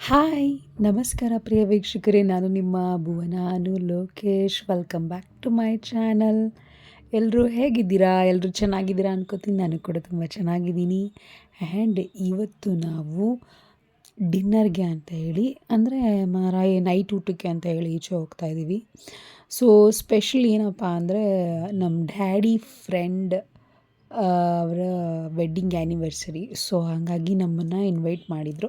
Hi ನಮಸ್ಕಾರ ಪ್ರಿಯ ವೀಕ್ಷಕರೇ, ನಾನು ನಿಮ್ಮ Lokesh. Welcome back to my channel. ಎಲ್ಲರೂ ಹೇಗಿದ್ದೀರಾ? ಎಲ್ಲರೂ ಚೆನ್ನಾಗಿದ್ದೀರಾ ಅನ್ಕೋತೀನಿ. ನಾನು ಕೂಡ ತುಂಬ ಚೆನ್ನಾಗಿದ್ದೀನಿ. ಆ್ಯಂಡ್ ಇವತ್ತು ನಾವು ಡಿನ್ನರ್ಗೆ ಅಂತ ಹೇಳಿ, ಅಂದರೆ ನೈಟ್ ಊಟಕ್ಕೆ ಅಂತ ಹೇಳಿ ಈಚೆ ಹೋಗ್ತಾ ಇದ್ದೀವಿ. ಸೊ ಸ್ಪೆಷಲ್ ಏನಪ್ಪ ಅಂದರೆ, ನಮ್ಮ ಡ್ಯಾಡಿ ಫ್ರೆಂಡ್ ಅವರ ವೆಡ್ಡಿಂಗ್ ಆ್ಯನಿವರ್ಸರಿ. ಸೊ ಹಾಗಾಗಿ ನಮ್ಮನ್ನು ಇನ್ವೈಟ್ ಮಾಡಿದರು,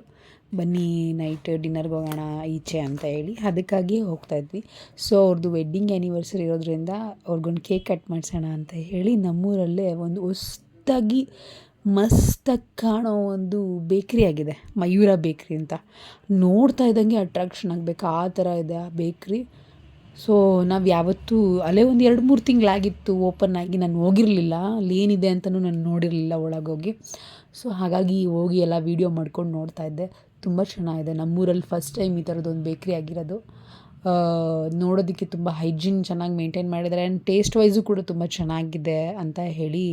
ಬನ್ನಿ ನೈಟ್ ಡಿನ್ನರ್ಗೆ ಹೋಗೋಣ ಈಚೆ ಅಂತ ಹೇಳಿ. ಅದಕ್ಕಾಗಿ ಹೋಗ್ತಾಯಿದ್ವಿ. ಸೊ ಅವ್ರದ್ದು ವೆಡ್ಡಿಂಗ್ ಆ್ಯನಿವರ್ಸರಿ ಇರೋದ್ರಿಂದ ಅವ್ರಿಗೊಂದು ಕೇಕ್ ಕಟ್ ಮಾಡಿಸೋಣ ಅಂತ ಹೇಳಿ ನಮ್ಮೂರಲ್ಲೇ ಒಂದು ಹೊಸ್ದಾಗಿ ಮಸ್ತಾಗಿ ಕಾಣೋ ಒಂದು ಬೇಕ್ರಿ ಆಗಿದೆ, ಮಯೂರ ಬೇಕ್ರಿ ಅಂತ. ನೋಡ್ತಾ ಇದ್ದಂಗೆ ಅಟ್ರಾಕ್ಷನ್ ಆಗಬೇಕು ಆ ಥರ ಇದೆ ಆ ಬೇಕ್ರಿ. ಸೊ ನಾವು ಯಾವತ್ತೂ ಅಲ್ಲೇ ಒಂದು 2-3 ತಿಂಗಳಾಗಿತ್ತು ಓಪನ್ ಆಗಿ. ನಾನು ಹೋಗಿರಲಿಲ್ಲ, ಅಲ್ಲಿ ಏನಿದೆ ಅಂತಲೂ ನಾನು ನೋಡಿರಲಿಲ್ಲ ಒಳಗೋಗಿ. ಸೊ ಹಾಗಾಗಿ ಹೋಗಿ ಎಲ್ಲ ವೀಡಿಯೋ ಮಾಡ್ಕೊಂಡು ನೋಡ್ತಾ ಇದ್ದೆ. ತುಂಬ ಚೆನ್ನಾಗಿದೆ. ನಮ್ಮೂರಲ್ಲಿ ಫಸ್ಟ್ ಟೈಮ್ ಈ ಥರದ್ದೊಂದು ಬೇಕ್ರಿ ಆಗಿರೋದು. ನೋಡೋದಕ್ಕೆ ತುಂಬ ಹೈಜೀನ್ ಚೆನ್ನಾಗಿ ಮೇಂಟೈನ್ ಮಾಡಿದ್ದಾರೆ. ಆ್ಯಂಡ್ ಟೇಸ್ಟ್ ವೈಸು ಕೂಡ ತುಂಬ ಚೆನ್ನಾಗಿದೆ ಅಂತ ಹೇಳಿ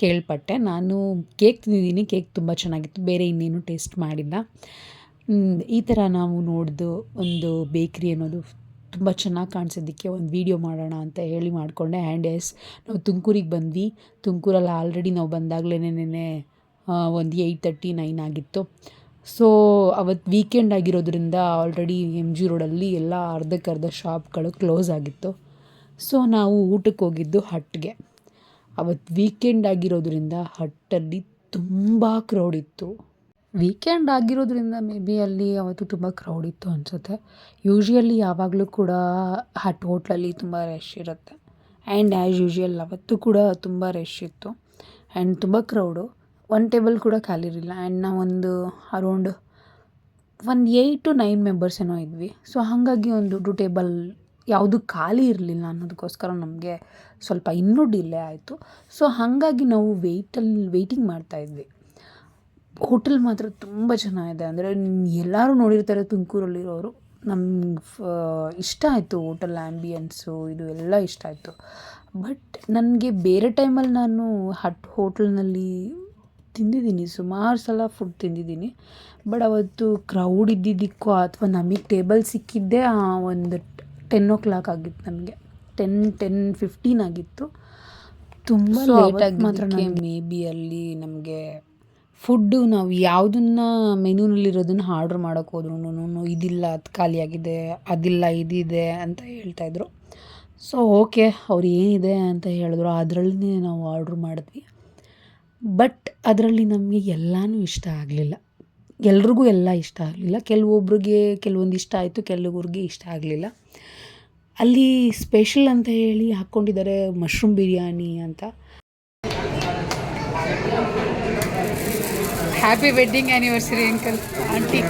ಕೇಳ್ಪಟ್ಟೆ. ನಾನು ಕೇಕ್ ತಿಂದಿದ್ದೀನಿ, ಕೇಕ್ ತುಂಬ ಚೆನ್ನಾಗಿತ್ತು, ಬೇರೆ ಇನ್ನೇನು ಟೇಸ್ಟ್ ಮಾಡಿಲ್ಲ. ಈ ಥರ ನಾವು ನೋಡಿದ್ದು ಒಂದು ಬೇಕ್ರಿ ಅನ್ನೋದು ತುಂಬ ಚೆನ್ನಾಗಿ ಕಾಣಿಸೋದಕ್ಕೆ ಒಂದು ವೀಡಿಯೋ ಮಾಡೋಣ ಅಂತ ಹೇಳಿ ಮಾಡಿಕೊಂಡೆ. ಆ್ಯಂಡ್ ಎಸ್, ನಾವು ತುಮಕೂರಿಗೆ ಬಂದ್ವಿ. ತುಮಕೂರಲ್ಲಿ ಆಲ್ರೆಡಿ ನಾವು ಬಂದಾಗಲೇ ಒಂದು 8:30, 9 ಆಗಿತ್ತು. ಸೊ ಅವತ್ತು ವೀಕೆಂಡ್ ಆಗಿರೋದ್ರಿಂದ ಆಲ್ರೆಡಿ MG ರೋಡಲ್ಲಿ ಎಲ್ಲ ಅರ್ಧಕ್ಕರ್ಧ ಶಾಪ್ಗಳು ಕ್ಲೋಸ್ ಆಗಿತ್ತು. ಸೊ ನಾವು ಊಟಕ್ಕೆ ಹೋಗಿದ್ದು ಹಟ್ಗೆ. ಅವತ್ತು ವೀಕೆಂಡ್ ಆಗಿರೋದ್ರಿಂದ ಹಟ್ಟಲ್ಲಿ ತುಂಬ ಕ್ರೌಡ್ ಇತ್ತು. ವೀಕೆಂಡ್ ಆಗಿರೋದ್ರಿಂದ ಮೇ ಬಿ ಅಲ್ಲಿ ಅವತ್ತು ತುಂಬ ಕ್ರೌಡ್ ಇತ್ತು ಅನಿಸುತ್ತೆ. ಯೂಶ್ವಲಿ ಯಾವಾಗಲೂ ಕೂಡ ಹಟ್ ಹೋಟ್ಲಲ್ಲಿ ತುಂಬ ರಶ್ ಇರುತ್ತೆ. ಆ್ಯಂಡ್ ಆ್ಯಸ್ ಯೂಶ್ವಲ್ ಅವತ್ತು ಕೂಡ ತುಂಬ ರಶ್ ಇತ್ತು ಆ್ಯಂಡ್ ತುಂಬ ಕ್ರೌಡು. ಒಂದು ಟೇಬಲ್ ಕೂಡ ಖಾಲಿ ಇರಲಿಲ್ಲ. ಆ್ಯಂಡ್ ನಾವೊಂದು ಅರೌಂಡ್ 8 to 9 ಮೆಂಬರ್ಸ್ ಏನೋ ಇದ್ವಿ. ಸೊ ಹಾಗಾಗಿ ಒಂದು 2 ಟೇಬಲ್ ಯಾವುದು ಖಾಲಿ ಇರಲಿಲ್ಲ ಅನ್ನೋದಕ್ಕೋಸ್ಕರ ನಮಗೆ ಸ್ವಲ್ಪ ಇನ್ನೂ ಡಿಲೇ ಆಯಿತು. ಸೊ ಹಾಗಾಗಿ ನಾವು ವೆಯ್ಟಿಂಗ್ ಮಾಡ್ತಾಯಿದ್ವಿ. ಹೋಟೆಲ್ ಮಾತ್ರ ತುಂಬ ಚೆನ್ನಾಗಿದೆ. ಅಂದರೆ ಎಲ್ಲರೂ ನೋಡಿರ್ತಾರೆ ತುಮಕೂರಲ್ಲಿರೋರು. ನಮ್ಗೆ ಇಷ್ಟ ಆಯಿತು ಹೋಟೆಲ್ ಆ್ಯಂಬಿಯನ್ಸು, ಇದು ಎಲ್ಲ ಇಷ್ಟ ಆಯಿತು. ಬಟ್ ನನಗೆ ಬೇರೆ ಟೈಮಲ್ಲಿ ನಾನು ಹೋಟೆಲ್ನಲ್ಲಿ ತಿಂದಿದ್ದೀನಿ, ಸುಮಾರು ಸಲ ಫುಡ್ ತಿಂದಿದ್ದೀನಿ. ಬಟ್ ಅವತ್ತು ಕ್ರೌಡ್ ಇದ್ದಿದ್ದಕ್ಕೋ ಅಥವಾ ನಮಗೆ ಟೇಬಲ್ ಸಿಕ್ಕಿದ್ದೇ ಒಂದು 10 o'clock ಆಗಿತ್ತು. ನಮಗೆ 10:15 ಆಗಿತ್ತು. ತುಂಬ ಲೇಟಾಗಿ ಮಾತ್ರ ಮೇ ಬಿ ಅಲ್ಲಿ ನಮಗೆ ಫುಡ್ಡು ನಾವು ಯಾವುದನ್ನು ಮೆನ್ಯೂನಲ್ಲಿರೋದನ್ನು ಆರ್ಡ್ರ್ ಮಾಡೋಕ್ಕೆ ಹೋದ್ರೂ ಇದಿಲ್ಲ, ಅದು ಖಾಲಿಯಾಗಿದೆ, ಅದಿಲ್ಲ, ಇದಿದೆ ಅಂತ ಹೇಳ್ತಾಯಿದ್ರು. ಸೊ ಓಕೆ, ಅವ್ರು ಏನಿದೆ ಅಂತ ಹೇಳಿದ್ರು ಅದರಲ್ಲೇ ನಾವು ಆರ್ಡ್ರ್ ಮಾಡಿದ್ವಿ. ಬಟ್ ಅದರಲ್ಲಿ ನಮಗೆ ಎಲ್ಲನೂ ಇಷ್ಟ ಆಗಲಿಲ್ಲ. ಎಲ್ರಿಗೂ ಎಲ್ಲ ಇಷ್ಟ ಆಗಲಿಲ್ಲ. ಕೆಲವೊಬ್ರಿಗೆ ಕೆಲವೊಂದು ಇಷ್ಟ ಆಯಿತು, ಕೆಲವ್ರಿಗೆ ಇಷ್ಟ ಆಗಲಿಲ್ಲ. ಅಲ್ಲಿ ಸ್ಪೆಷಲ್ ಅಂತ ಹೇಳಿ ಹಾಕ್ಕೊಂಡಿದ್ದಾರೆ ಮಶ್ರೂಮ್ ಬಿರಿಯಾನಿ ಅಂತ. Happy wedding anniversary uncle, aunty.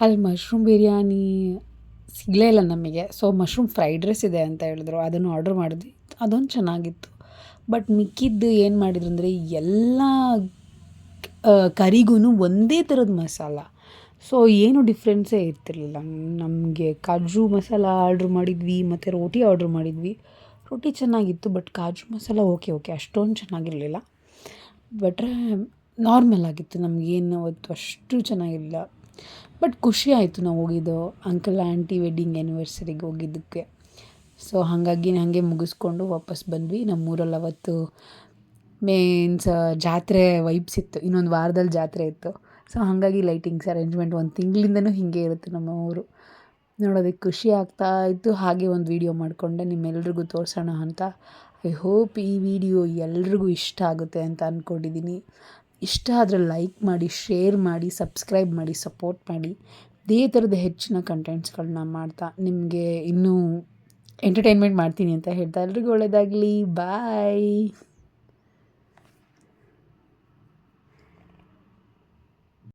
ಅಲ್ಲಿ ಮಶ್ರೂಮ್ ಬಿರಿಯಾನಿ ಸಿಗಲೇ ಇಲ್ಲ ನಮಗೆ. ಸೊ ಮಶ್ರೂಮ್ ಫ್ರೈಡ್ ರೈಸ್ ಇದೆ ಅಂತ ಹೇಳಿದ್ರು, ಅದನ್ನು ಆರ್ಡ್ರ್ ಮಾಡಿದ್ವಿ. ಅದೊಂದು ಚೆನ್ನಾಗಿತ್ತು. ಬಟ್ ಮಿಕ್ಕಿದ್ದು ಏನು ಮಾಡಿದ್ರು ಅಂದರೆ ಎಲ್ಲ ಕರಿಗೂ ಒಂದೇ ಥರದ ಮಸಾಲ. ಸೊ ಏನು ಡಿಫ್ರೆನ್ಸೇ ಇರ್ತಿರ್ಲಿಲ್ಲ. ನಮಗೆ ಕಾಜು ಮಸಾಲ ಆರ್ಡ್ರ್ ಮಾಡಿದ್ವಿ ಮತ್ತು ರೋಟಿ ಆರ್ಡ್ರ್ ಮಾಡಿದ್ವಿ. ರೋಟಿ ಚೆನ್ನಾಗಿತ್ತು, ಬಟ್ ಕಾಜು ಮಸಾಲ ಓಕೆ ಅಷ್ಟೊಂದು ಚೆನ್ನಾಗಿರಲಿಲ್ಲ. ಬಟ್ರೆ ನಾರ್ಮಲ್ ಆಗಿತ್ತು. ನಮಗೇನು ಅವತ್ತು ಅಷ್ಟು ಚೆನ್ನಾಗಿರಲಿಲ್ಲ. ಬಟ್ ಖುಷಿ ಆಯಿತು ನಾವು ಹೋಗಿದ್ದು ಅಂಕಲ್ ಆಂಟಿ ವೆಡ್ಡಿಂಗ್ ಆ್ಯನಿವರ್ಸರಿಗೆ ಹೋಗಿದ್ದಕ್ಕೆ. ಸೊ ಹಾಗಾಗಿ ಹಾಗೆ ಮುಗಿಸ್ಕೊಂಡು ವಾಪಸ್ ಬಂದ್ವಿ. ನಮ್ಮೂರಲ್ಲಿ ಅವತ್ತು ಮೀನ್ಸ್ ಜಾತ್ರೆ ವೈಬ್ಸ್ ಇತ್ತು. ಇನ್ನೊಂದು ವಾರದಲ್ಲಿ ಜಾತ್ರೆ ಇತ್ತು. ಸೊ ಹಾಗಾಗಿ ಲೈಟಿಂಗ್ಸ್ ಅರೇಂಜ್ಮೆಂಟ್ 1 ತಿಂಗಳಿಂದನೂ ಹೀಗೆ ಇರುತ್ತೆ ನಮ್ಮ ಊರು. ನೋಡೋದಕ್ಕೆ ಖುಷಿ ಆಗ್ತಾ ಇತ್ತು. ಹಾಗೆ ಒಂದು ವೀಡಿಯೋ ಮಾಡಿಕೊಂಡೆ ನಿಮ್ಮೆಲ್ರಿಗೂ ತೋರಿಸೋಣ ಅಂತ. ಐ ಹೋಪ್ ಈ ವಿಡಿಯೋ ಎಲ್ರಿಗೂ ಇಷ್ಟ ಆಗುತ್ತೆ ಅಂತ ಅಂದ್ಕೊಂಡಿದ್ದೀನಿ. ಇಷ್ಟ ಆದರೆ ಲೈಕ್ ಮಾಡಿ, ಶೇರ್ ಮಾಡಿ, ಸಬ್ಸ್ಕ್ರೈಬ್ ಮಾಡಿ, ಸಪೋರ್ಟ್ ಮಾಡಿ. ಇದೇ ಥರದ ಹೆಚ್ಚಿನ ಕಂಟೆಂಟ್ಸ್ಗಳನ್ನ ಮಾಡ್ತಾ ನಿಮಗೆ ಇನ್ನೂ ಎಂಟರ್ಟೈನ್ಮೆಂಟ್ ಮಾಡ್ತೀನಿ ಅಂತ ಹೇಳ್ತಾ ಎಲ್ರಿಗೂ ಒಳ್ಳೆಯದಾಗಲಿ. ಬಾಯ್.